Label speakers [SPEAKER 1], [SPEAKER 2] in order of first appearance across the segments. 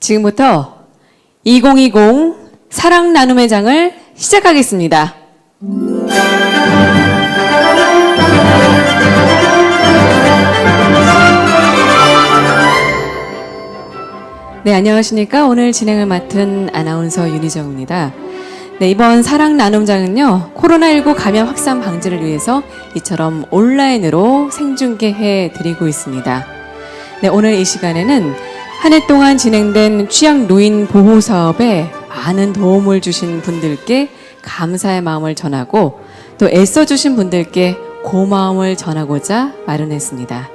[SPEAKER 1] 지금부터 2020 사랑 나눔의 장을 시작하겠습니다. 네, 안녕하십니까. 오늘 진행을 맡은 아나운서 윤희정입니다. 네, 이번 사랑 나눔장은요, 코로나19 감염 확산 방지를 위해서 이처럼 온라인으로 생중계해 드리고 있습니다. 네, 오늘 이 시간에는 한 해 동안 진행된 취약 노인 보호 사업에 많은 도움을 주신 분들께 감사의 마음을 전하고 또 애써주신 분들께 고마움을 전하고자 마련했습니다.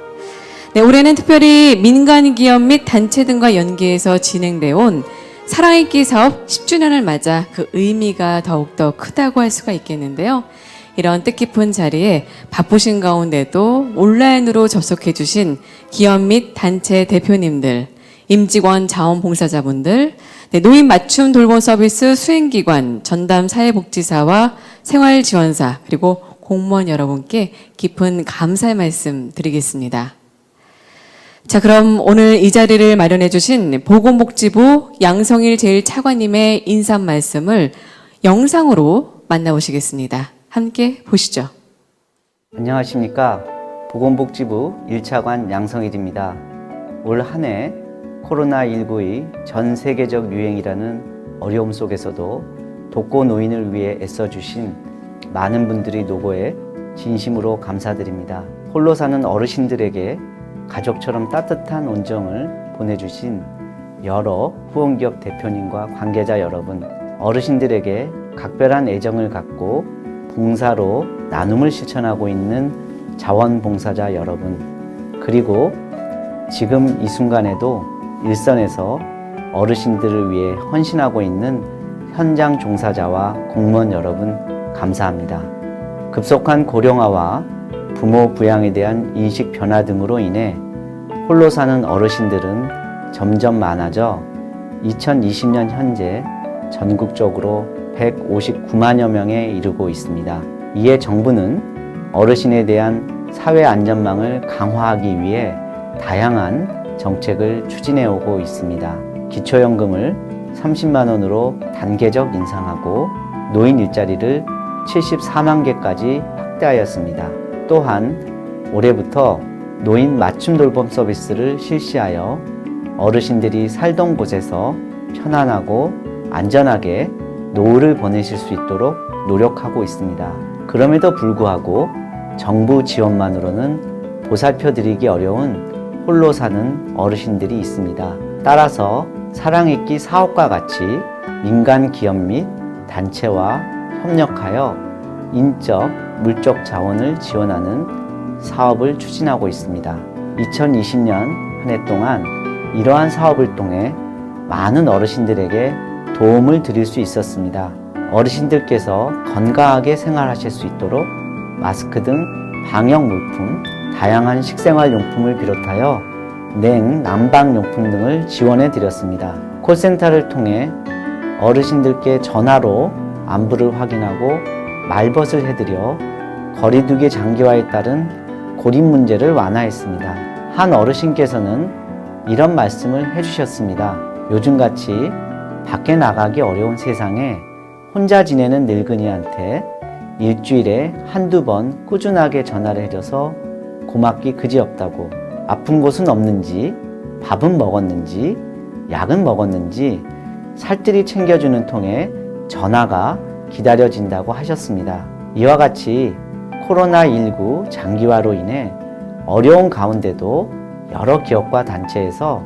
[SPEAKER 1] 네, 올해는 특별히 민간 기업 및 단체 등과 연계해서 진행되어 온 사랑의 사업 10주년을 맞아 그 의미가 더욱더 크다고 할 수가 있겠는데요. 이런 뜻깊은 자리에 바쁘신 가운데도 온라인으로 접속해 주신 기업 및 단체 대표님들, 임직원 자원봉사자분들, 네, 노인 맞춤 돌봄 서비스 수행기관, 전담 사회복지사와 생활지원사, 그리고 공무원 여러분께 깊은 감사의 말씀 드리겠습니다. 자, 그럼 오늘 이 자리를 마련해 주신 보건복지부 양성일 제1차관님의 인사 말씀을 영상으로 만나보시겠습니다. 함께 보시죠.
[SPEAKER 2] 안녕하십니까. 보건복지부 1차관 양성일입니다. 올 한 해 코로나19의 전 세계적 유행이라는 어려움 속에서도 독거 노인을 위해 애써주신 많은 분들이 노고에 진심으로 감사드립니다. 홀로 사는 어르신들에게 가족처럼 따뜻한 온정을 보내주신 여러 후원기업 대표님과 관계자 여러분, 어르신들에게 각별한 애정을 갖고 봉사로 나눔을 실천하고 있는 자원봉사자 여러분, 그리고 지금 이 순간에도 일선에서 어르신들을 위해 헌신하고 있는 현장 종사자와 공무원 여러분, 감사합니다. 급속한 고령화와 부모 부양에 대한 인식 변화 등으로 인해 홀로 사는 어르신들은 점점 많아져 2020년 현재 전국적으로 159만여 명에 이르고 있습니다. 이에 정부는 어르신에 대한 사회 안전망을 강화하기 위해 다양한 정책을 추진해 오고 있습니다. 기초연금을 30만 원으로 단계적 인상하고 노인 일자리를 74만 개까지 확대하였습니다. 또한 올해부터 노인 맞춤 돌봄 서비스를 실시하여 어르신들이 살던 곳에서 편안하고 안전하게 노후를 보내실 수 있도록 노력하고 있습니다. 그럼에도 불구하고 정부 지원만으로는 보살펴 드리기 어려운 홀로 사는 어르신들이 있습니다. 따라서 사랑있기 사업과 같이 민간 기업 및 단체와 협력하여 인적, 물적 자원을 지원하는 사업을 추진하고 있습니다. 2020년 한 해 동안 이러한 사업을 통해 많은 어르신들에게 도움을 드릴 수 있었습니다. 어르신들께서 건강하게 생활하실 수 있도록 마스크 등 방역 물품, 다양한 식생활 용품을 비롯하여 냉, 난방 용품 등을 지원해 드렸습니다. 콜센터를 통해 어르신들께 전화로 안부를 확인하고 말벗을 해드려 거리두기 장기화에 따른 고립 문제를 완화했습니다. 한 어르신께서는 이런 말씀을 해주셨습니다. 요즘같이 밖에 나가기 어려운 세상에 혼자 지내는 늙은이한테 일주일에 한두 번 꾸준하게 전화를 해줘서 고맙기 그지없다고, 아픈 곳은 없는지, 밥은 먹었는지, 약은 먹었는지 살뜰히 챙겨주는 통에 전화가 기다려진다고 하셨습니다. 이와 같이 코로나19 장기화로 인해 어려운 가운데도 여러 기업과 단체에서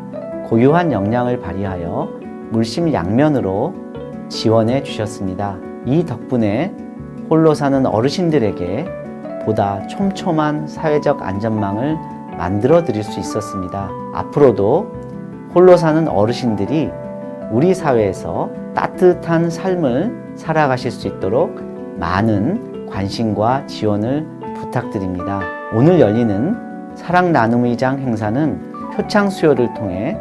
[SPEAKER 2] 고유한 역량을 발휘하여 물심양면으로 지원해 주셨습니다. 이 덕분에 홀로 사는 어르신들에게 보다 촘촘한 사회적 안전망을 만들어 드릴 수 있었습니다. 앞으로도 홀로 사는 어르신들이 우리 사회에서 따뜻한 삶을 살아가실 수 있도록 많은 관심과 지원을 부탁드립니다. 오늘 열리는 사랑 나눔의 장 행사는 표창 수여를 통해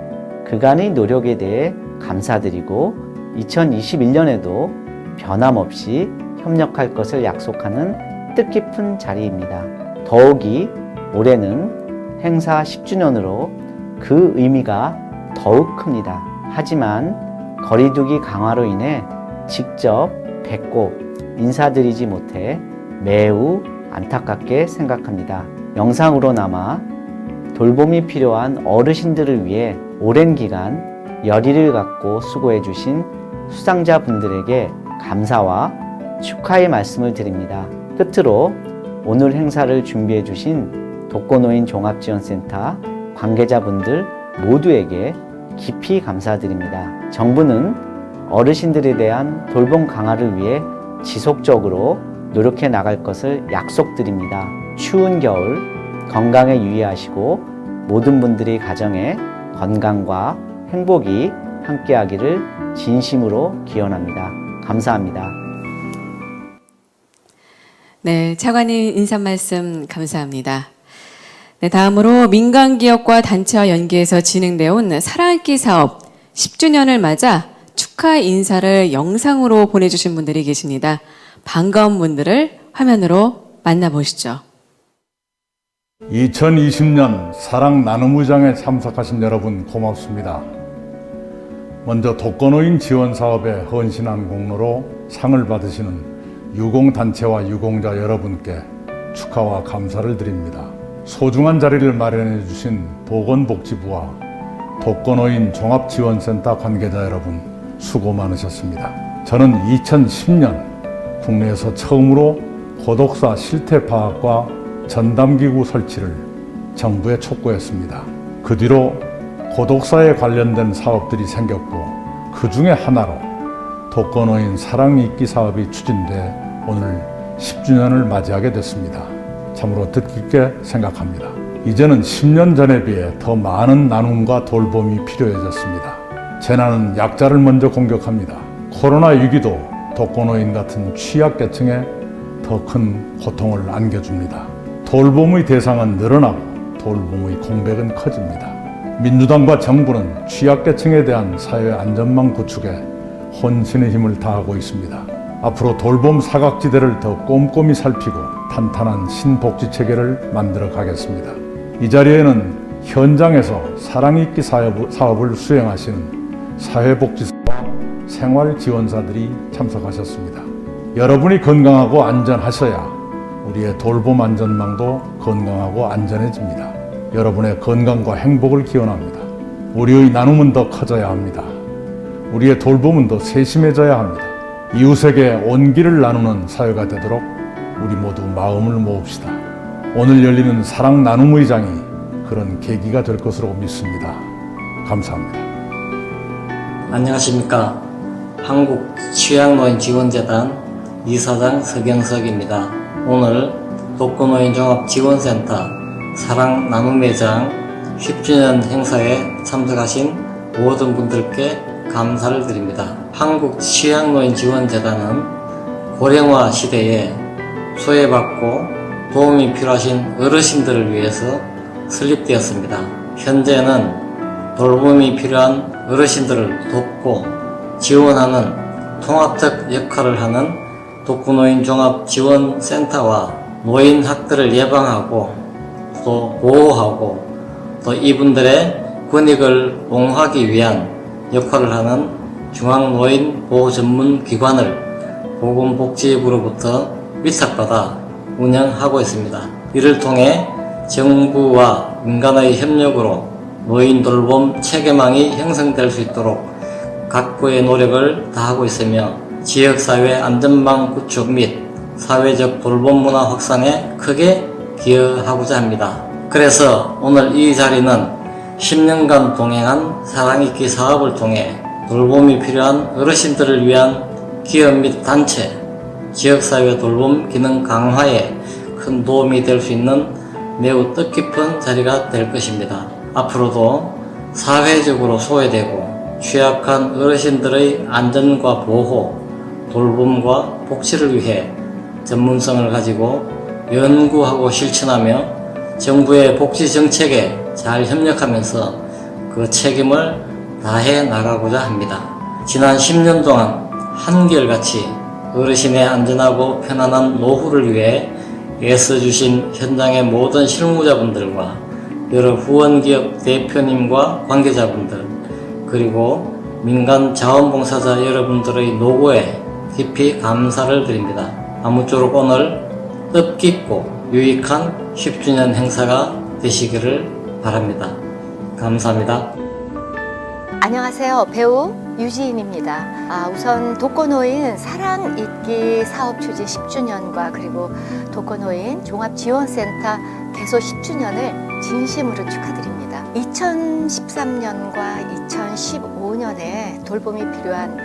[SPEAKER 2] 그간의 노력에 대해 감사드리고 2021년에도 변함없이 협력할 것을 약속하는 뜻깊은 자리입니다. 더욱이 올해는 행사 10주년으로 그 의미가 더욱 큽니다. 하지만 거리두기 강화로 인해 직접 뵙고 인사드리지 못해 매우 안타깝게 생각합니다. 영상으로나마 돌봄이 필요한 어르신들을 위해 오랜 기간 열의를 갖고 수고해 주신 수상자분들에게 감사와 축하의 말씀을 드립니다. 끝으로 오늘 행사를 준비해 주신 독거노인 종합지원센터 관계자분들 모두에게 깊이 감사드립니다. 정부는 어르신들에 대한 돌봄 강화를 위해 지속적으로 노력해 나갈 것을 약속드립니다. 추운 겨울 건강에 유의하시고 모든 분들의 가정에 건강과 행복이 함께하기를 진심으로 기원합니다. 감사합니다.
[SPEAKER 1] 네, 차관님 인사 말씀 감사합니다. 네, 다음으로 민간기업과 단체와 연계해서 진행되어 온 사랑잇기 사업 10주년을 맞아 축하 인사를 영상으로 보내주신 분들이 계십니다. 반가운 분들을 화면으로 만나보시죠.
[SPEAKER 3] 2020년 사랑 나눔의장에 참석하신 여러분 고맙습니다. 먼저 독거노인 지원 사업에 헌신한 공로로 상을 받으시는 유공단체와 유공자 여러분께 축하와 감사를 드립니다. 소중한 자리를 마련해 주신 보건복지부와 독거노인 종합지원센터 관계자 여러분 수고 많으셨습니다. 저는 2010년 국내에서 처음으로 고독사 실태 파악과 전담기구 설치를 정부에 촉구했습니다. 그 뒤로 고독사에 관련된 사업들이 생겼고 그 중에 하나로 독거노인 사랑잇기 사업이 추진돼 오늘 10주년을 맞이하게 됐습니다. 참으로 뜻깊게 생각합니다. 이제는 10년 전에 비해 더 많은 나눔과 돌봄이 필요해졌습니다. 재난은 약자를 먼저 공격합니다. 코로나 위기도 독거노인 같은 취약계층에 더 큰 고통을 안겨줍니다. 돌봄의 대상은 늘어나고 돌봄의 공백은 커집니다. 민주당과 정부는 취약계층에 대한 사회 안전망 구축에 혼신의 힘을 다하고 있습니다. 앞으로 돌봄 사각지대를 더 꼼꼼히 살피고 탄탄한 신복지체계를 만들어 가겠습니다. 이 자리에는 현장에서 사랑잇기 사업을 수행하시는 사회복지사와 생활지원사들이 참석하셨습니다. 여러분이 건강하고 안전하셔야 우리의 돌봄 안전망도 건강하고 안전해집니다. 여러분의 건강과 행복을 기원합니다. 우리의 나눔은 더 커져야 합니다. 우리의 돌봄은 더 세심해져야 합니다. 이웃에게 온기를 나누는 사회가 되도록 우리 모두 마음을 모읍시다. 오늘 열리는 사랑 나눔의장이 그런 계기가 될 것으로 믿습니다. 감사합니다.
[SPEAKER 4] 안녕하십니까. 한국취약노인지원재단 이사장 서경석입니다. 오늘 독거노인 종합지원센터 사랑 나눔회장 10주년 행사에 참석하신 모든 분들께 감사를 드립니다. 한국취약노인지원재단은 고령화 시대에 소외받고 도움이 필요하신 어르신들을 위해서 설립되었습니다. 현재는 돌봄이 필요한 어르신들을 돕고 지원하는 통합적 역할을 하는 독거노인 종합지원센터와 노인학대를 예방하고 또 보호하고 또 이분들의 권익을 옹호하기 위한 역할을 하는 중앙노인보호전문기관을 보건복지부로부터 위탁받아 운영하고 있습니다. 이를 통해 정부와 민간의 협력으로 노인 돌봄 체계망이 형성될 수 있도록 각고의 노력을 다하고 있으며 지역사회 안전망 구축 및 사회적 돌봄 문화 확산에 크게 기여하고자 합니다. 그래서 오늘 이 자리는 10년간 동행한 사랑잇기 사업을 통해 돌봄이 필요한 어르신들을 위한 기업 및 단체, 지역사회 돌봄 기능 강화에 큰 도움이 될 수 있는 매우 뜻깊은 자리가 될 것입니다. 앞으로도 사회적으로 소외되고 취약한 어르신들의 안전과 보호, 돌봄과 복지를 위해 전문성을 가지고 연구하고 실천하며 정부의 복지 정책에 잘 협력하면서 그 책임을 다해 나가고자 합니다. 지난 10년 동안 한결같이 어르신의 안전하고 편안한 노후를 위해 애써주신 현장의 모든 실무자분들과 여러 후원기업 대표님과 관계자분들 그리고 민간 자원봉사자 여러분들의 노고에 깊이 감사를 드립니다. 아무쪼록 오늘 뜻깊고 유익한 10주년 행사가 되시기를 바랍니다. 감사합니다.
[SPEAKER 5] 안녕하세요. 배우 유지인입니다. 우선 독거노인 사랑잇기 사업 추진 10주년과 그리고 독거노인 종합지원센터 개소 10주년을 진심으로 축하드립니다. 2013년과 2015년에 돌봄이 필요한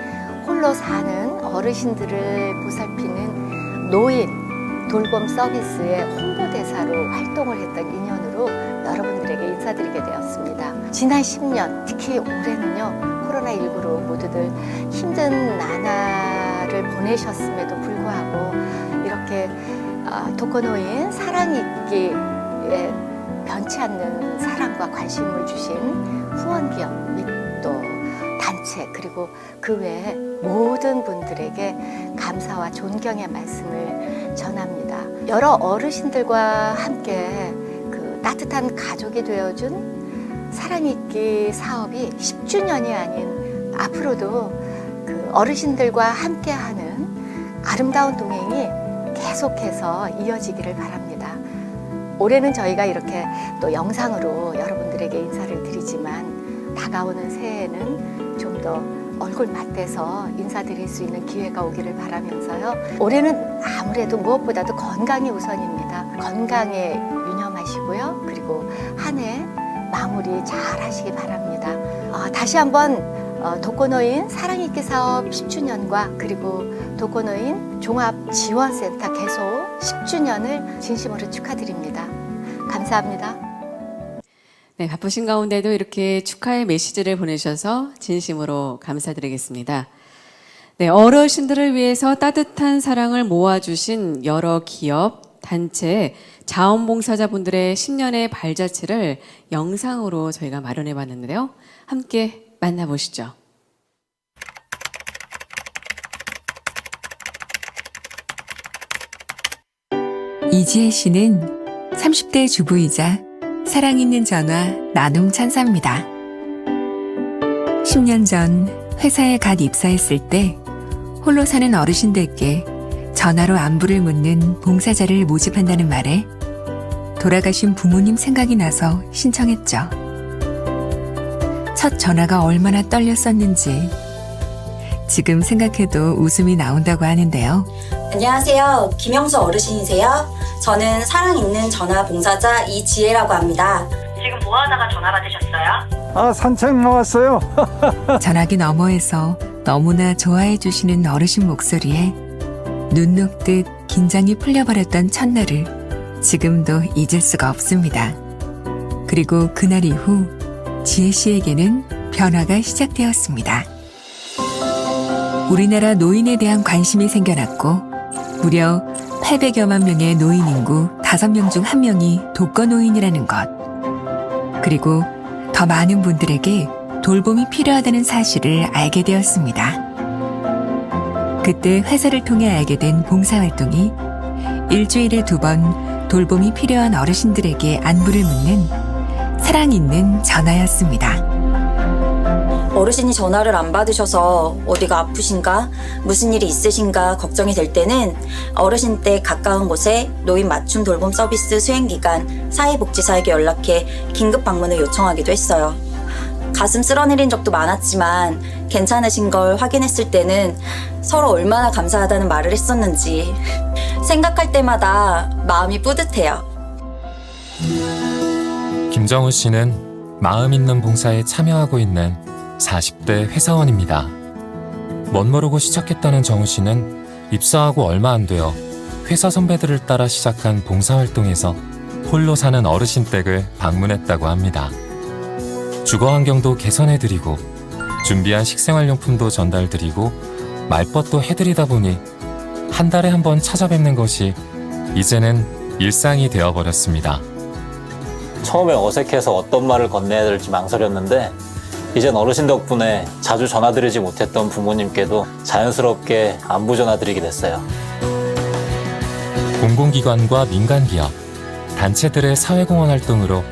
[SPEAKER 5] 홀로 사는 어르신들을 보살피는 노인 돌봄 서비스의 홍보대사로 활동을 했던 인연으로 여러분들에게 인사드리게 되었습니다. 지난 10년, 특히 올해는요, 코로나19로 모두들 힘든 나날을 보내셨음에도 불구하고 이렇게 독거노인 사랑잇기에 변치 않는 사랑과 관심을 주신 후원기업 및 또 단체 그리고 그 외에 모든 분들에게 감사와 존경의 말씀을 전합니다. 여러 어르신들과 함께 그 따뜻한 가족이 되어준 사랑잇기 사업이 10주년이 아닌 앞으로도 그 어르신들과 함께하는 아름다운 동행이 계속해서 이어지기를 바랍니다. 올해는 저희가 이렇게 또 영상으로 여러분들에게 인사를 드리지만 다가오는 새해에는 좀 더 얼굴 맞대서 인사드릴 수 있는 기회가 오기를 바라면서요. 올해는 아무래도 무엇보다도 건강이 우선입니다. 건강에 유념하시고요. 그리고 한 해 마무리 잘 하시기 바랍니다. 다시 한번 독거노인 사랑잇기 사업 10주년과 그리고 독거노인 종합지원센터 개소 10주년을 진심으로 축하드립니다. 감사합니다.
[SPEAKER 1] 네, 바쁘신 가운데도 이렇게 축하의 메시지를 보내셔서 진심으로 감사드리겠습니다. 네, 어르신들을 위해서 따뜻한 사랑을 모아주신 여러 기업, 단체, 자원봉사자분들의 10년의 발자취를 영상으로 저희가 마련해 봤는데요. 함께 만나보시죠.
[SPEAKER 6] 이지혜 씨는 30대 주부이자 사랑 있는 전화 나눔 찬사입니다. 10년 전 회사에 갓 입사했을 때 홀로 사는 어르신들께 전화로 안부를 묻는 봉사자를 모집한다는 말에 돌아가신 부모님 생각이 나서 신청했죠. 첫 전화가 얼마나 떨렸었는지 지금 생각해도 웃음이 나온다고 하는데요.
[SPEAKER 7] 안녕하세요. 김영수 어르신이세요? 저는 사랑 있는 전화 봉사자 이지혜라고 합니다. 지금 뭐 하다가 전화 받으셨어요?
[SPEAKER 8] 산책 나왔어요.
[SPEAKER 6] 전화기 너머에서 너무나 좋아해 주시는 어르신 목소리에 눈 녹듯 긴장이 풀려버렸던 첫날을 지금도 잊을 수가 없습니다. 그리고 그날 이후 지혜 씨에게는 변화가 시작되었습니다. 우리나라 노인에 대한 관심이 생겨났고 무려 800여만 명의 노인 인구 5명 중 1명이 독거노인이라는 것. 그리고 더 많은 분들에게 돌봄이 필요하다는 사실을 알게 되었습니다. 그때 회사를 통해 알게 된 봉사활동이 일주일에 2번 돌봄이 필요한 어르신들에게 안부를 묻는 사랑 있는 전화였습니다.
[SPEAKER 7] 어르신이 전화를 안 받으셔서 어디가 아프신가, 무슨 일이 있으신가 걱정이 될 때는 어르신 댁 가까운 곳에 노인 맞춤 돌봄 서비스 수행기관 사회복지사에게 연락해 긴급 방문을 요청하기도 했어요. 가슴 쓸어내린 적도 많았지만 괜찮으신 걸 확인했을 때는 서로 얼마나 감사하다는 말을 했었는지 생각할 때마다 마음이 뿌듯해요.
[SPEAKER 9] 김정우 씨는 마음 있는 봉사에 참여하고 있는 40대 회사원입니다. 멋모르고 시작했다는 정우 씨는 입사하고 얼마 안 되어 회사 선배들을 따라 시작한 봉사활동에서 홀로 사는 어르신 댁을 방문했다고 합니다. 주거 환경도 개선해드리고 준비한 식생활용품도 전달드리고 말벗도 해드리다 보니 한 달에 한 번 찾아뵙는 것이 이제는 일상이 되어버렸습니다.
[SPEAKER 10] 처음에 어색해서 어떤 말을 건네야 될지 망설였는데 이젠 어르신 덕분에 자주 전화드리지 못했던 부모님께도 자연스럽게 안부 전화드리게 됐어요.
[SPEAKER 9] 공공기관과 민간기업, 단체들의 사회공헌 활동으로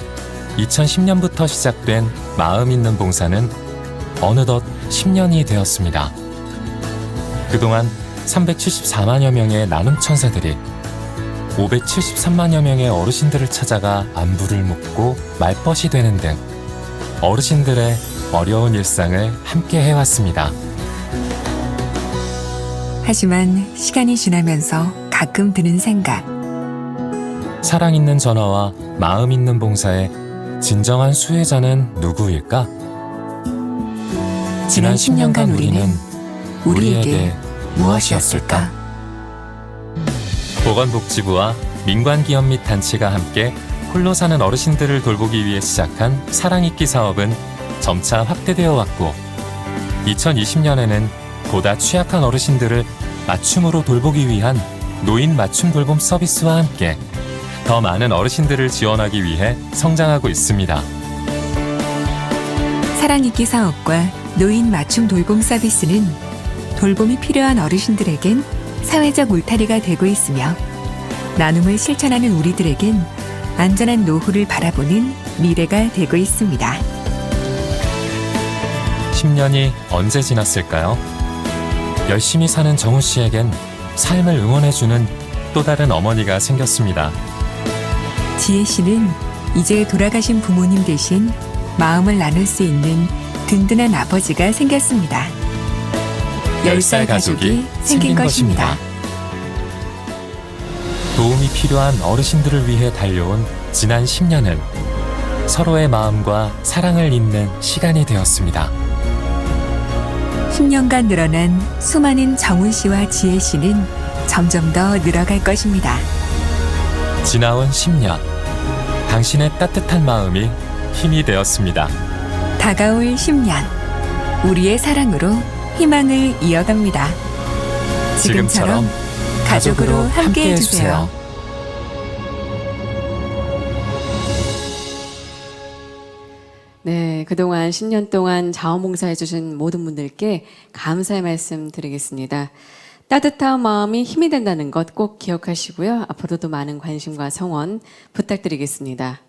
[SPEAKER 9] 2010년부터 시작된 마음 있는 봉사는 어느덧 10년이 되었습니다. 그동안 374만여 명의 나눔 천사들이 573만여 명의 어르신들을 찾아가 안부를 묻고 말벗이 되는 등 어르신들의 어려운 일상을 함께 해왔습니다.
[SPEAKER 6] 하지만 시간이 지나면서 가끔 드는 생각.
[SPEAKER 9] 사랑 있는 전화와 마음 있는 봉사의 진정한 수혜자는 누구일까? 지난 10년간 우리는 우리에게 무엇이었을까? 보건복지부와 민관기업 및 단체가 함께 홀로 사는 어르신들을 돌보기 위해 시작한 사랑잇기 사업은 점차 확대되어 왔고 2020년에는 보다 취약한 어르신들을 맞춤으로 돌보기 위한 노인 맞춤 돌봄 서비스와 함께 더 많은 어르신들을 지원하기 위해 성장하고 있습니다.
[SPEAKER 6] 사랑잇기 사업과 노인 맞춤 돌봄 서비스는 돌봄이 필요한 어르신들에겐 사회적 울타리가 되고 있으며 나눔을 실천하는 우리들에겐 안전한 노후를 바라보는 미래가 되고 있습니다.
[SPEAKER 9] 10년이 언제 지났을까요? 열심히 사는 정우 씨에겐 삶을 응원해주는 또 다른 어머니가 생겼습니다.
[SPEAKER 6] 지혜 씨는 이제 돌아가신 부모님 대신 마음을 나눌 수 있는 든든한 아버지가 생겼습니다. 10살 가족이 생긴 것입니다.
[SPEAKER 9] 도움이 필요한 어르신들을 위해 달려온 지난 10년은 서로의 마음과 사랑을 잇는 시간이 되었습니다.
[SPEAKER 6] 10년간 늘어난 수많은 정훈 씨와 지혜 씨는 점점 더 늘어갈 것입니다.
[SPEAKER 9] 지나온 10년, 당신의 따뜻한 마음이 힘이 되었습니다.
[SPEAKER 6] 다가올 10년, 우리의 사랑으로 희망을 이어갑니다. 지금처럼 가족으로 함께해 주세요.
[SPEAKER 1] 네, 그동안 10년 동안 자원봉사해 주신 모든 분들께 감사의 말씀 드리겠습니다. 따뜻한 마음이 힘이 된다는 것 꼭 기억하시고요. 앞으로도 많은 관심과 성원 부탁드리겠습니다.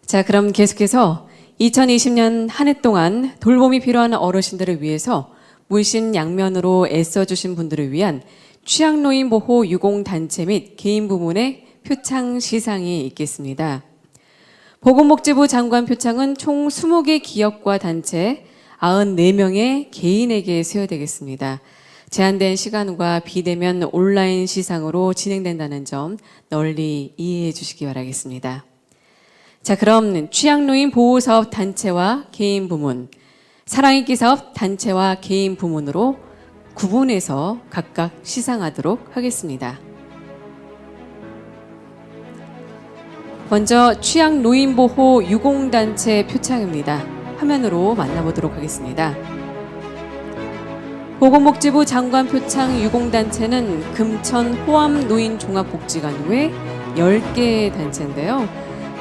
[SPEAKER 1] 자, 그럼 계속해서 2020년 한 해 동안 돌봄이 필요한 어르신들을 위해서 물신양면으로 애써주신 분들을 위한 취약노인 보호 유공단체 및 개인 부문의 표창 시상이 있겠습니다. 보건복지부 장관 표창은 총 20개 기업과 단체 94명의 개인에게 수여되겠습니다. 제한된 시간과 비대면 온라인 시상으로 진행된다는 점 널리 이해해 주시기 바라겠습니다. 자, 그럼 취약노인 보호사업 단체와 개인 부문, 사랑잇기 사업 단체와 개인 부문으로 구분해서 각각 시상하도록 하겠습니다. 먼저 취약노인보호 유공단체 표창입니다. 화면으로 만나보도록 하겠습니다. 보건복지부 장관 표창 유공단체는 금천 호암노인종합복지관 외 10개 단체인데요.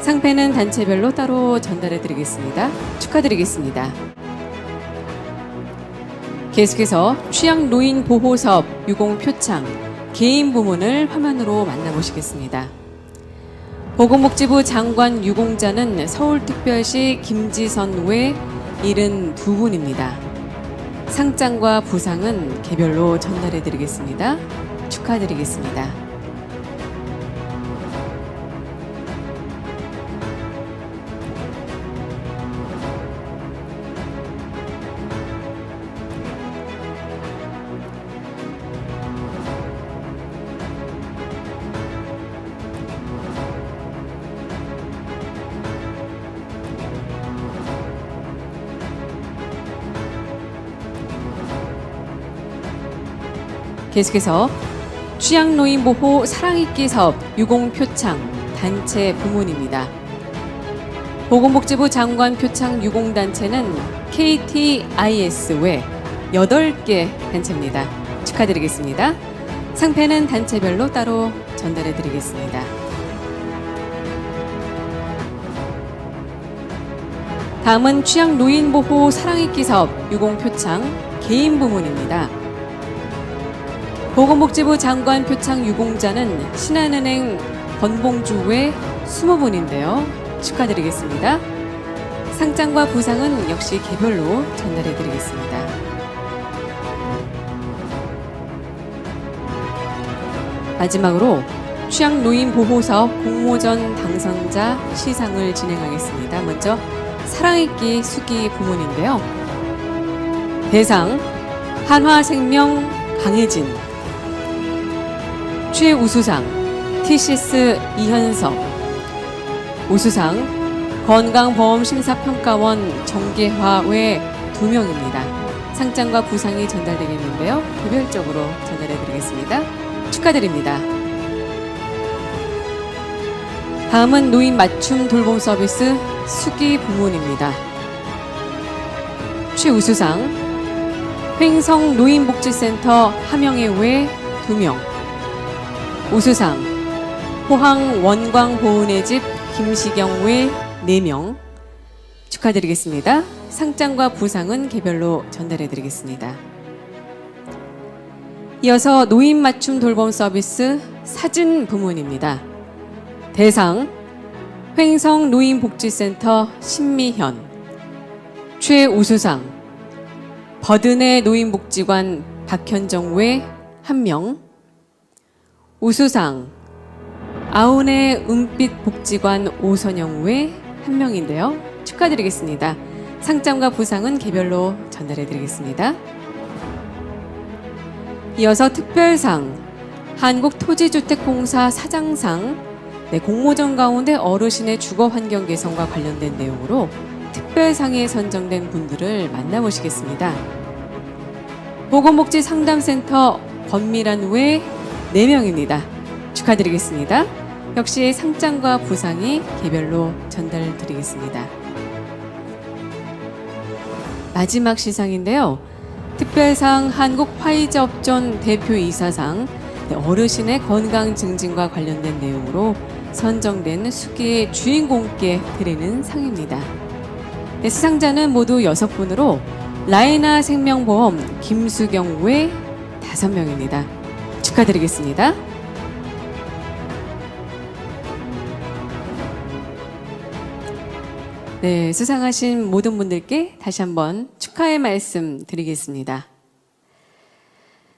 [SPEAKER 1] 상패는 단체별로 따로 전달해 드리겠습니다. 축하드리겠습니다. 계속해서 취약노인보호사업 유공표창 개인 부문을 화면으로 만나보시겠습니다. 보건복지부 장관 유공자는 서울특별시 김지선 외 72분입니다. 상장과 부상은 개별로 전달해 드리겠습니다. 축하드리겠습니다. 계속해서 취약노인보호 사랑잇기 사업 유공표창 단체 부문입니다. 보건복지부 장관 표창 유공단체는 KTIS 외 8개 단체입니다. 축하드리겠습니다. 상패는 단체별로 따로 전달해 드리겠습니다. 다음은 취약노인보호 사랑잇기 사업 유공표창 개인 부문입니다. 보건복지부 장관 표창 유공자는 신한은행 권봉주 외 20분인데요. 축하드리겠습니다. 상장과 부상은 역시 개별로 전달해 드리겠습니다. 마지막으로 취약노인보호사업 공모전 당선자 시상을 진행하겠습니다. 먼저 사랑있기 수기 부문인데요. 대상 한화생명 강혜진, 최우수상 TCS 이현석, 우수상 건강보험심사평가원 정계화 외 2명입니다. 상장과 부상이 전달되겠는데요. 개별적으로 전달해 드리겠습니다. 축하드립니다. 다음은 노인 맞춤 돌봄 서비스 수기 부문입니다. 최우수상 횡성 노인복지센터 함영회 외 2명, 우수상 포항 원광 보은의 집 김시경 외 4명 축하드리겠습니다. 상장과 부상은 개별로 전달해 드리겠습니다. 이어서 노인 맞춤 돌봄 서비스 사진 부문입니다. 대상 횡성 노인복지센터 신미현, 최우수상 버든의 노인복지관 박현정 외 1명, 우수상 아운의 은빛 복지관 오선영 외 1명인데요. 축하드리겠습니다. 상장과 부상은 개별로 전달해 드리겠습니다. 이어서 특별상 한국토지주택공사 사장상 공모전 가운데 어르신의 주거 환경 개선과 관련된 내용으로 특별상에 선정된 분들을 만나보시겠습니다. 보건복지상담센터 권미란 외 4명입니다. 축하드리겠습니다. 역시 상장과 부상이 개별로 전달드리겠습니다. 마지막 시상인데요. 특별상 한국화이자업전 대표이사상 어르신의 건강 증진과 관련된 내용으로 선정된 수기의 주인공께 드리는 상입니다. 수상자는 모두 6분으로 라이나 생명보험 김수경 외 5명입니다. 축하드리겠습니다. 네, 수상하신 모든 분들께 다시 한번 축하의 말씀 드리겠습니다.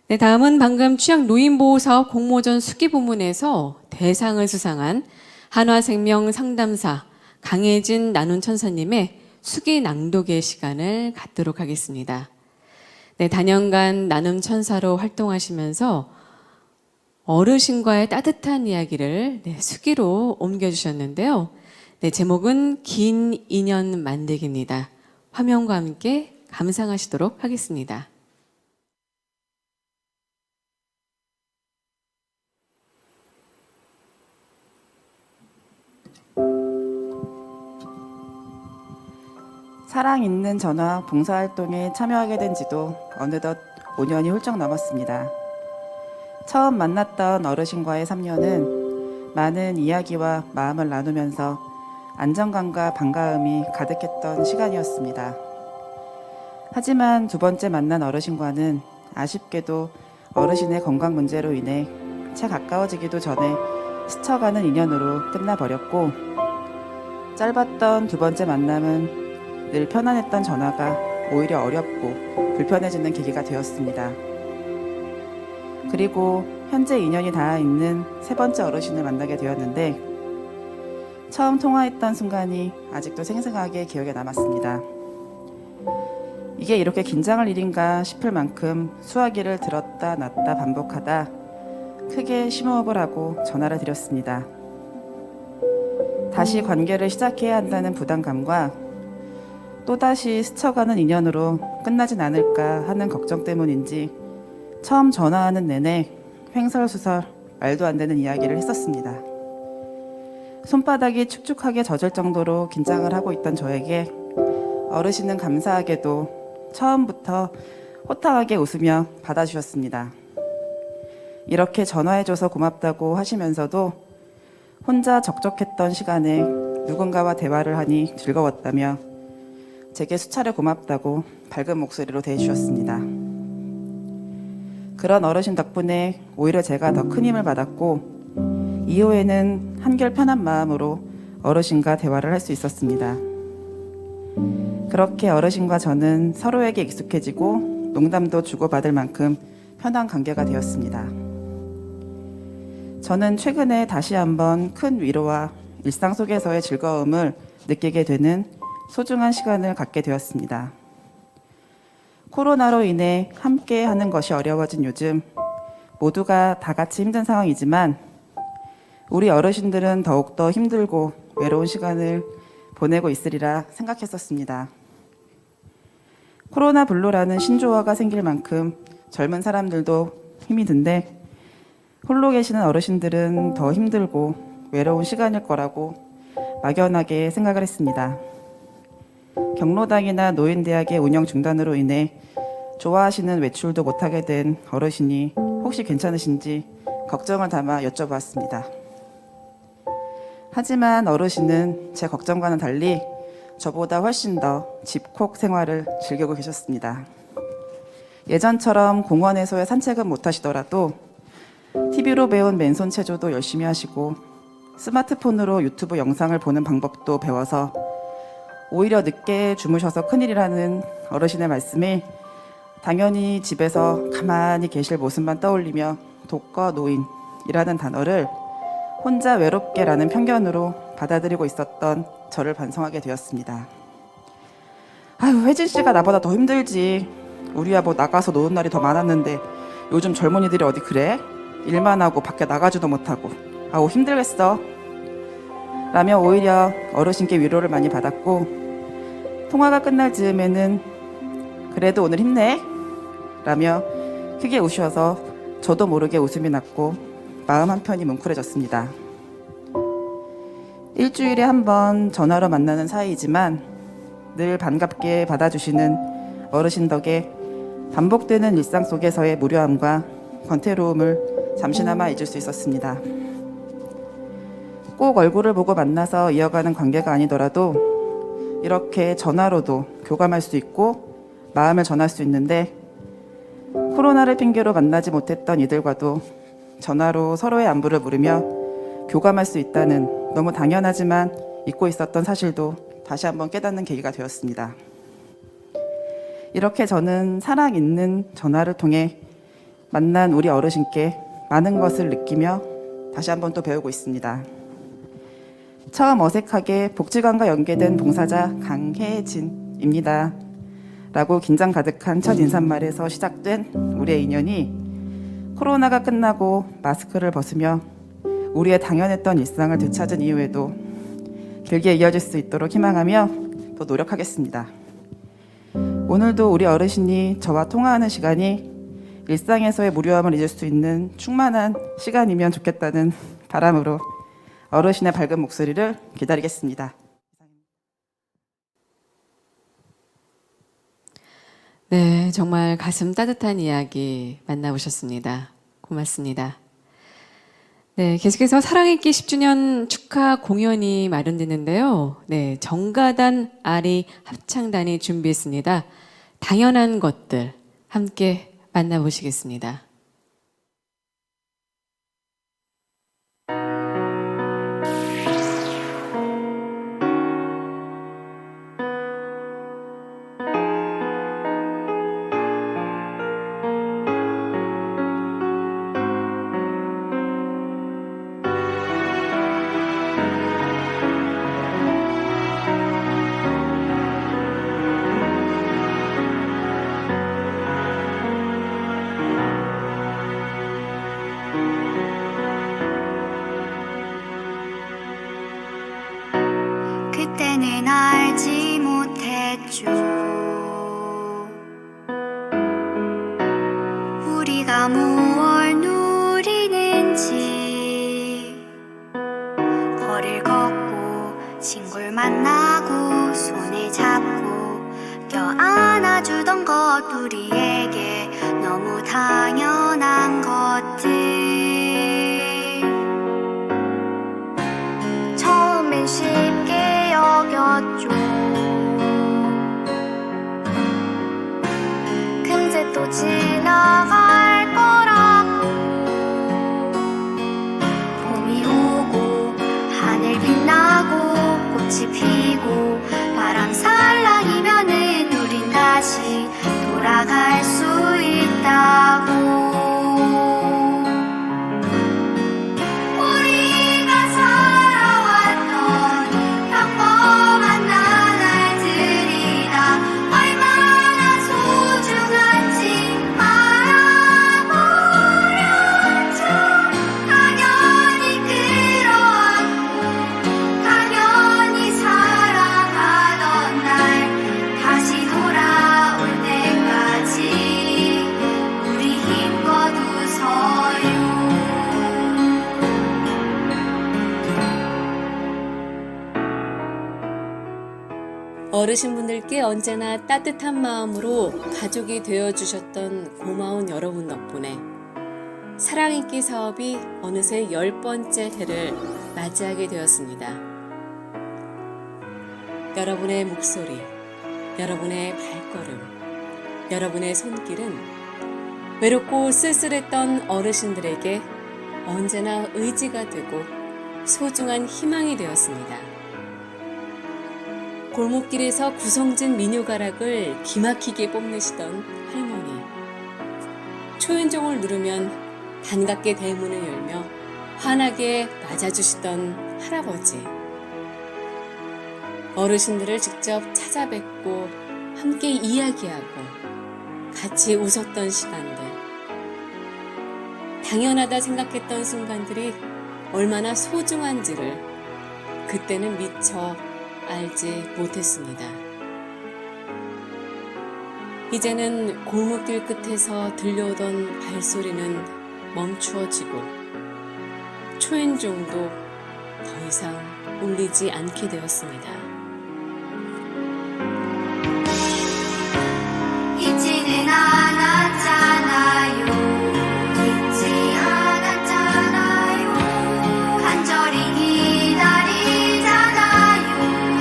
[SPEAKER 1] 네, 다음은 방금 취약노인보호사업 공모전 수기 부문에서 대상을 수상한 한화생명 상담사 강혜진 나눔천사님의 수기 낭독의 시간을 갖도록 하겠습니다. 네, 단연간 나눔천사로 활동하시면서 어르신과의 따뜻한 이야기를 수기로 옮겨주셨는데요. 네, 제목은 긴 인연 만들기입니다. 화면과 함께 감상하시도록 하겠습니다.
[SPEAKER 8] 사랑 있는 전화 봉사활동에 참여하게 된 지도 어느덧 5년이 훌쩍 넘었습니다. 처음 만났던 어르신과의 3년은 많은 이야기와 마음을 나누면서 안정감과 반가움이 가득했던 시간이었습니다. 하지만 2번째 만난 어르신과는 아쉽게도 어르신의 건강 문제로 인해 채 가까워지기도 전에 스쳐가는 인연으로 끝나버렸고, 짧았던 2번째 만남은 늘 편안했던 전화가 오히려 어렵고 불편해지는 계기가 되었습니다. 그리고 현재 인연이 닿아 있는 3번째 어르신을 만나게 되었는데, 처음 통화했던 순간이 아직도 생생하게 기억에 남았습니다. 이게 이렇게 긴장할 일인가 싶을 만큼 수화기를 들었다 놨다 반복하다 크게 심호흡을 하고 전화를 드렸습니다. 다시 관계를 시작해야 한다는 부담감과 또다시 스쳐가는 인연으로 끝나진 않을까 하는 걱정 때문인지 처음 전화하는 내내 횡설수설 말도 안 되는 이야기를 했었습니다. 손바닥이 축축하게 젖을 정도로 긴장을 하고 있던 저에게 어르신은 감사하게도 처음부터 호탕하게 웃으며 받아주셨습니다. 이렇게 전화해줘서 고맙다고 하시면서도 혼자 적적했던 시간에 누군가와 대화를 하니 즐거웠다며 제게 수차례 고맙다고 밝은 목소리로 대해주셨습니다. 그런 어르신 덕분에 오히려 제가 더 큰 힘을 받았고, 이후에는 한결 편한 마음으로 어르신과 대화를 할 수 있었습니다. 그렇게 어르신과 저는 서로에게 익숙해지고 농담도 주고받을 만큼 편한 관계가 되었습니다. 저는 최근에 다시 한번 큰 위로와 일상 속에서의 즐거움을 느끼게 되는 소중한 시간을 갖게 되었습니다. 코로나로 인해 함께 하는 것이 어려워진 요즘 모두가 다 같이 힘든 상황이지만 우리 어르신들은 더욱더 힘들고 외로운 시간을 보내고 있으리라 생각했었습니다. 코로나 블루라는 신조어가 생길 만큼 젊은 사람들도 힘이 든데 홀로 계시는 어르신들은 더 힘들고 외로운 시간일 거라고 막연하게 생각을 했습니다. 경로당이나 노인대학의 운영 중단으로 인해 좋아하시는 외출도 못하게 된 어르신이 혹시 괜찮으신지 걱정을 담아 여쭤보았습니다. 하지만 어르신은 제 걱정과는 달리 저보다 훨씬 더 집콕 생활을 즐기고 계셨습니다. 예전처럼 공원에서의 산책은 못하시더라도 TV로 배운 맨손 체조도 열심히 하시고 스마트폰으로 유튜브 영상을 보는 방법도 배워서 오히려 늦게 주무셔서 큰일이라는 어르신의 말씀에 당연히 집에서 가만히 계실 모습만 떠올리며 독거 노인이라는 단어를 혼자 외롭게라는 편견으로 받아들이고 있었던 저를 반성하게 되었습니다. 아유, 혜진 씨가 나보다 더 힘들지. 우리야 뭐 나가서 노는 날이 더 많았는데 요즘 젊은이들이 어디 그래? 일만 하고 밖에 나가지도 못하고 아우 힘들겠어. 라며 오히려 어르신께 위로를 많이 받았고 통화가 끝날 즈음에는 그래도 오늘 힘내 라며 크게 우셔서 저도 모르게 웃음이 났고 마음 한편이 뭉클해졌습니다. 일주일에 한 번 전화로 만나는 사이이지만 늘 반갑게 받아주시는 어르신 덕에 반복되는 일상 속에서의 무료함과 권태로움을 잠시나마 잊을 수 있었습니다. 꼭 얼굴을 보고 만나서 이어가는 관계가 아니더라도 이렇게 전화로도 교감할 수 있고 마음을 전할 수 있는데 코로나를 핑계로 만나지 못했던 이들과도 전화로 서로의 안부를 물으며 교감할 수 있다는 너무 당연하지만 잊고 있었던 사실도 다시 한번 깨닫는 계기가 되었습니다. 이렇게 저는 사랑 있는 전화를 통해 만난 우리 어르신께 많은 것을 느끼며 다시 한번 또 배우고 있습니다. 처음 어색하게 복지관과 연계된 봉사자 강혜진입니다. 라고 긴장 가득한 첫 인사말에서 시작된 우리의 인연이 코로나가 끝나고 마스크를 벗으며 우리의 당연했던 일상을 되찾은 이후에도 길게 이어질 수 있도록 희망하며 또 노력하겠습니다. 오늘도 우리 어르신이 저와 통화하는 시간이 일상에서의 무료함을 잊을 수 있는 충만한 시간이면 좋겠다는 바람으로 어르신의 밝은 목소리를 기다리겠습니다.
[SPEAKER 1] 네, 정말 가슴 따뜻한 이야기 만나보셨습니다. 고맙습니다. 네, 계속해서 사랑있기 10주년 축하 공연이 마련됐는데요. 네, 정가단 아리 합창단이 준비했습니다. 당연한 것들 함께 만나보시겠습니다.
[SPEAKER 11] 그때는 알지 못했죠. 우리가 무얼 누리는지. 거리를 걷고 친구를 만나고 손을 잡고 껴안아주던 것 우리에게 너무 당연한 것들. 처음엔 쉽게 여겼죠. 금세 또 지나갈 거라고. 봄이 오고 하늘 빛나고 꽃이 피고 바람 살라
[SPEAKER 1] 어르신분들께 언제나 따뜻한 마음으로 가족이 되어주셨던 고마운 여러분 덕분에 사랑있기 사업이 어느새 10번째 해를 맞이하게 되었습니다. 여러분의 목소리, 여러분의 발걸음, 여러분의 손길은 외롭고 쓸쓸했던 어르신들에게 언제나 의지가 되고 소중한 희망이 되었습니다. 골목길에서 구성진 민요가락을 기막히게 뽐내시던 할머니, 초인종을 누르면 반갑게 대문을 열며 환하게 맞아주시던 할아버지, 어르신들을 직접 찾아뵙고 함께 이야기하고 같이 웃었던 시간들, 당연하다 생각했던 순간들이 얼마나 소중한지를 그때는 미처 알지 못했습니다. 이제는 골목길 끝에서 들려오던 발소리는 멈추어지고 초인종도 더 이상 울리지 않게 되었습니다.
[SPEAKER 11] 잊지는 않았잖아요. 잊지 않았잖아요. 간절히 기다리잖아요.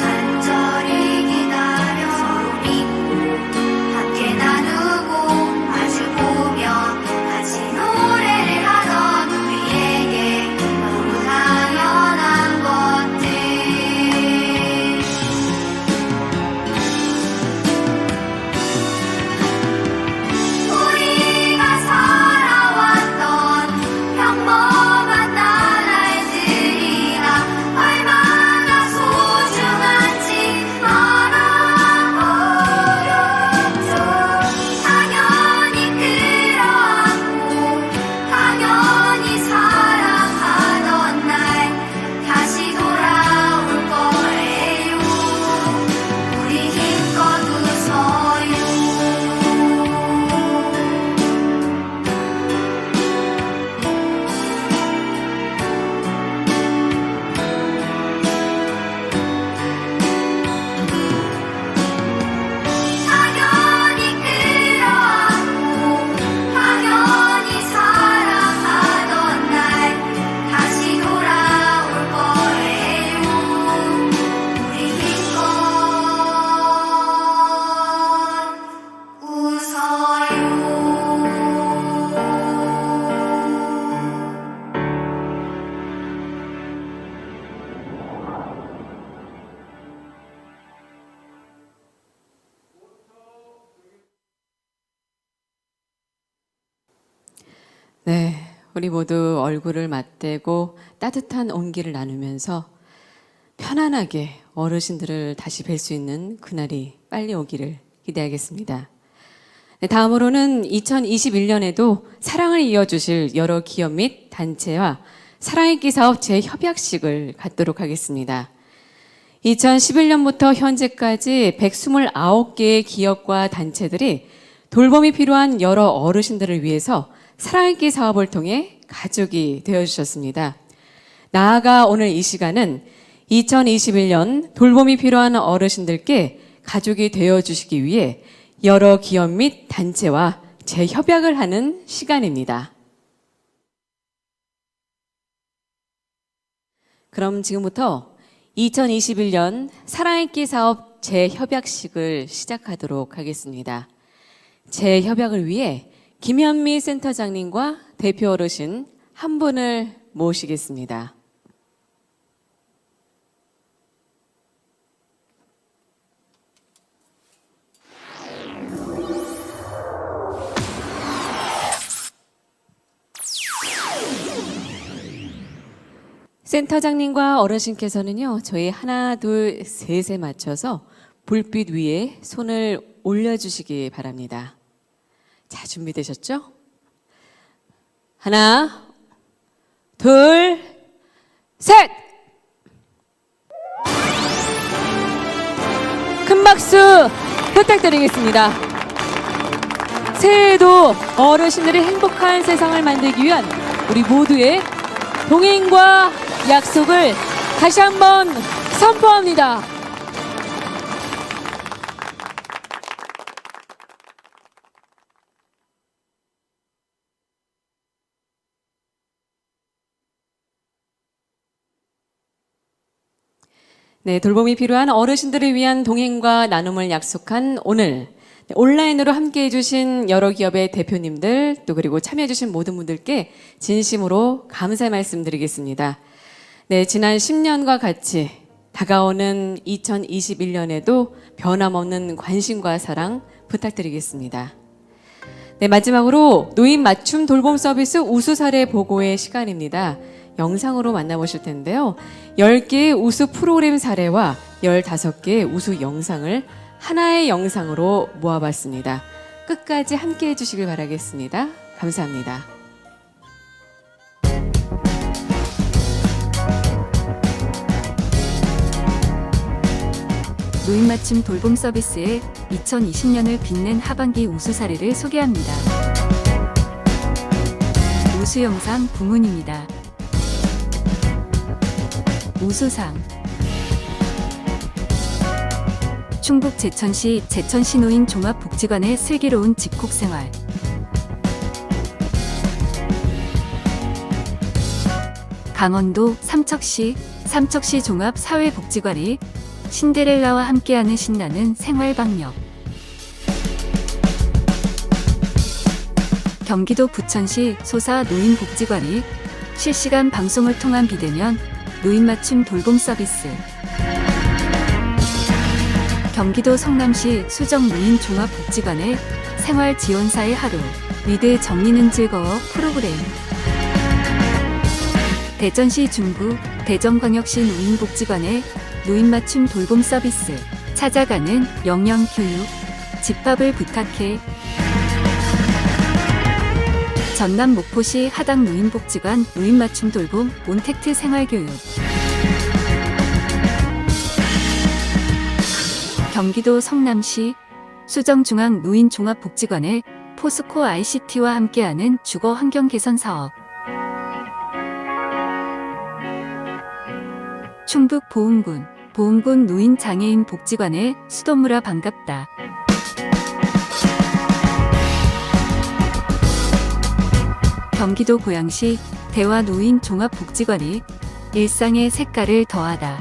[SPEAKER 11] 간절히 기다려 서로 믿고 함께 나누고 마주보며 같이 노래를 하던 우리에게 너무 당연한 것들. 우리가 살아왔던 평범한 나날들이나 얼마나 소중한지 알아버렸죠. 당연히 끌어안고 당연히 사랑하던 날 다시 돌아올 거예요. 우리 힘껏 웃어요. 당연히 끌어안고 당연히 사랑하던 날 다시 돌아올 거예요. 우리 힘껏 웃어요.
[SPEAKER 1] 네, 우리 모두 얼굴을 맞대고 따뜻한 온기를 나누면서 편안하게 어르신들을 다시 뵐 수 있는 그날이 빨리 오기를 기대하겠습니다. 네, 다음으로는 2021년에도 사랑을 이어주실 여러 기업 및 단체와 사랑있기 사업 재협약식을 갖도록 하겠습니다. 2011년부터 현재까지 129개의 기업과 단체들이 돌봄이 필요한 여러 어르신들을 위해서 사랑있기 사업을 통해 가족이 되어주셨습니다. 나아가 오늘 이 시간은 2021년 돌봄이 필요한 어르신들께 가족이 되어주시기 위해 여러 기업 및 단체와 재협약을 하는 시간입니다. 그럼 지금부터 2021년 사랑있기 사업 재협약식을 시작하도록 하겠습니다. 재협약을 위해 김현미 센터장님과 대표 어르신 한 분을 모시겠습니다. 센터장님과 어르신께서는요, 저희 하나, 둘, 셋에 맞춰서 불빛 위에 손을 올려주시기 바랍니다. 자, 준비되셨죠? 하나, 둘, 셋! 큰 박수 부탁드리겠습니다. 새해에도 어르신들의 행복한 세상을 만들기 위한 우리 모두의 동행과 약속을 다시 한번 선포합니다. 네, 돌봄이 필요한 어르신들을 위한 동행과 나눔을 약속한 오늘 온라인으로 함께해 주신 여러 기업의 대표님들 또 그리고 참여해 주신 모든 분들께 진심으로 감사의 말씀 드리겠습니다. 네, 지난 10년과 같이 다가오는 2021년에도 변함없는 관심과 사랑 부탁드리겠습니다. 네, 마지막으로 노인 맞춤 돌봄 서비스 우수 사례 보고의 시간입니다. 영상으로 만나보실 텐데요. 10개의 우수 프로그램 사례와 15개의 우수 영상을 하나의 영상으로 모아봤습니다. 끝까지 함께 해주시길 바라겠습니다. 감사합니다.
[SPEAKER 6] 노인 맞춤 돌봄 서비스의 2020년을 빛낸 하반기 우수 사례를 소개합니다. 우수 영상 부문입니다. 우수상 충북 제천시 제천시 노인 종합복지관의 슬기로운 집콕생활 강원도 삼척시 종합사회복지관이 신데렐라와 함께하는 신나는 생활방역 경기도 부천시 소사 노인복지관이 실시간 방송을 통한 비대면 노인 맞춤 돌봄 서비스 경기도 성남시 수정 노인 종합복지관의 생활지원사의 하루 위드 정리는 즐거워 프로그램 대전시 중구 대전광역시 노인복지관의 노인 맞춤 돌봄 서비스 찾아가는 영양교육 집밥을 부탁해 전남 목포시 하당 노인복지관 노인 맞춤 돌봄 온택트 생활교육 경기도 성남시 수정중앙 노인 종합복지관의 포스코 ICT와 함께하는 주거 환경 개선 사업 충북 보은군 노인 장애인 복지관의 수돗물아 반갑다 경기도 고양시 대화 노인 종합복지관이 일상의 색깔을 더하다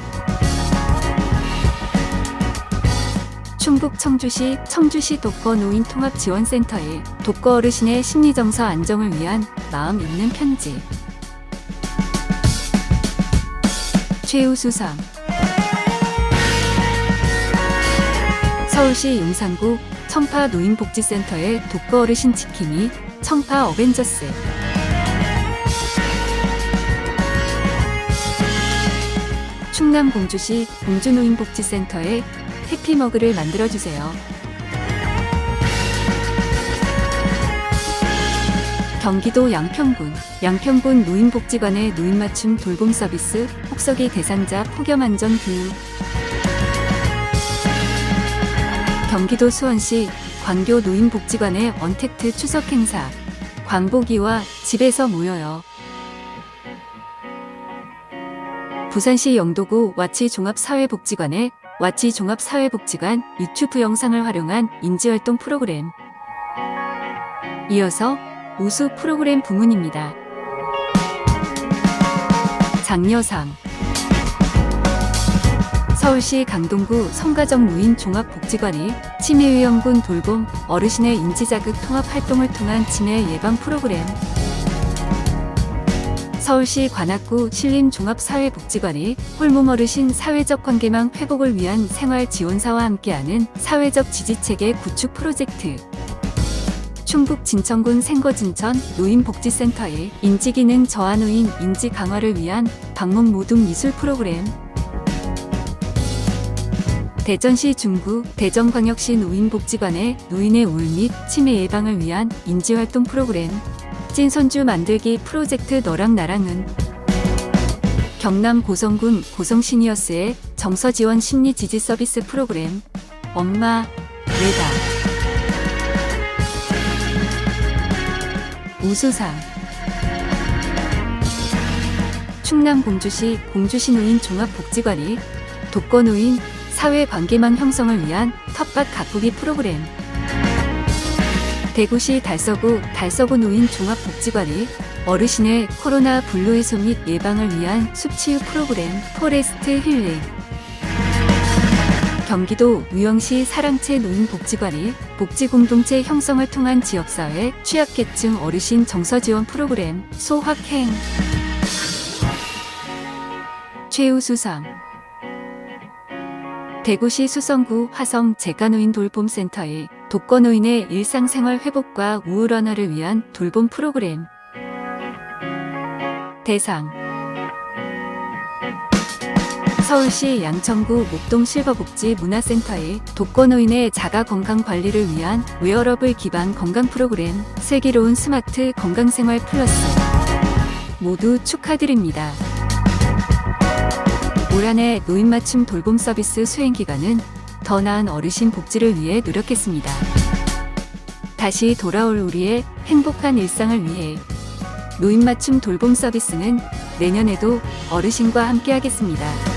[SPEAKER 6] 충북 청주시 독거 노인 통합지원센터의 독거 어르신의 심리정서 안정을 위한 마음 읽는 편지 최우수상 서울시 용산구 청파 노인복지센터의 독거 어르신 지킴이 청파 어벤져스 충남 공주시 공주노인복지센터의 해피머그를 만들어주세요. 경기도 양평군 노인복지관의 노인맞춤 돌봄 서비스 혹서기 대상자 폭염안전 교육 경기도 수원시 광교 노인복지관의 언택트 추석 행사 광복이와 집에서 모여요. 부산시 영도구 와치 종합사회복지관의 와치 종합사회복지관 유튜브 영상을 활용한 인지활동 프로그램 이어서 우수 프로그램 부문입니다. 장려상 서울시 강동구 성가정 노인 종합복지관이 치매위험군 돌봄 어르신의 인지자극 통합 활동을 통한 치매 예방 프로그램 서울시 관악구 신림종합사회복지관이 홀몸 어르신 사회적 관계망 회복을 위한 생활지원사와 함께하는 사회적 지지체계 구축 프로젝트 충북 진천군 생거진천 노인복지센터의 인지기능 저하노인 인지 강화를 위한 방문 모둠 미술 프로그램 대전시 중구 대전광역시 노인복지관의 노인의 우울 및 치매 예방을 위한 인지활동 프로그램 찐손주 만들기 프로젝트 너랑 나랑은 경남 고성군 고성시니어스의 정서지원 심리지지 서비스 프로그램 엄마 내다 우수상 충남 공주시 노인 종합복지관이 독거노인 사회관계망 형성을 위한 텃밭 가꾸기 프로그램 대구시 달서구 노인 종합복지관이 어르신의 코로나 불로 해소 및 예방을 위한 숲치유 프로그램 포레스트 힐링
[SPEAKER 12] 경기도 우영시 사랑채 노인복지관이 복지공동체 형성을 통한 지역사회 취약계층 어르신 정서지원 프로그램 소확행 최우수상 대구시 수성구 화성 재가노인 돌봄센터의 독거노인의 일상생활 회복과 우울 완화를 위한 돌봄 프로그램 대상 서울시 양천구 목동 실버복지 문화센터의 독거노인의 자가건강관리를 위한 웨어러블 기반 건강 프로그램 슬기로운 스마트 건강생활 플러스 모두 축하드립니다. 올 한 해 노인 맞춤 돌봄 서비스 수행 기간은 더 나은 어르신 복지를 위해 노력했습니다. 다시 돌아올 우리의 행복한 일상을 위해 노인 맞춤 돌봄 서비스는 내년에도 어르신과 함께하겠습니다.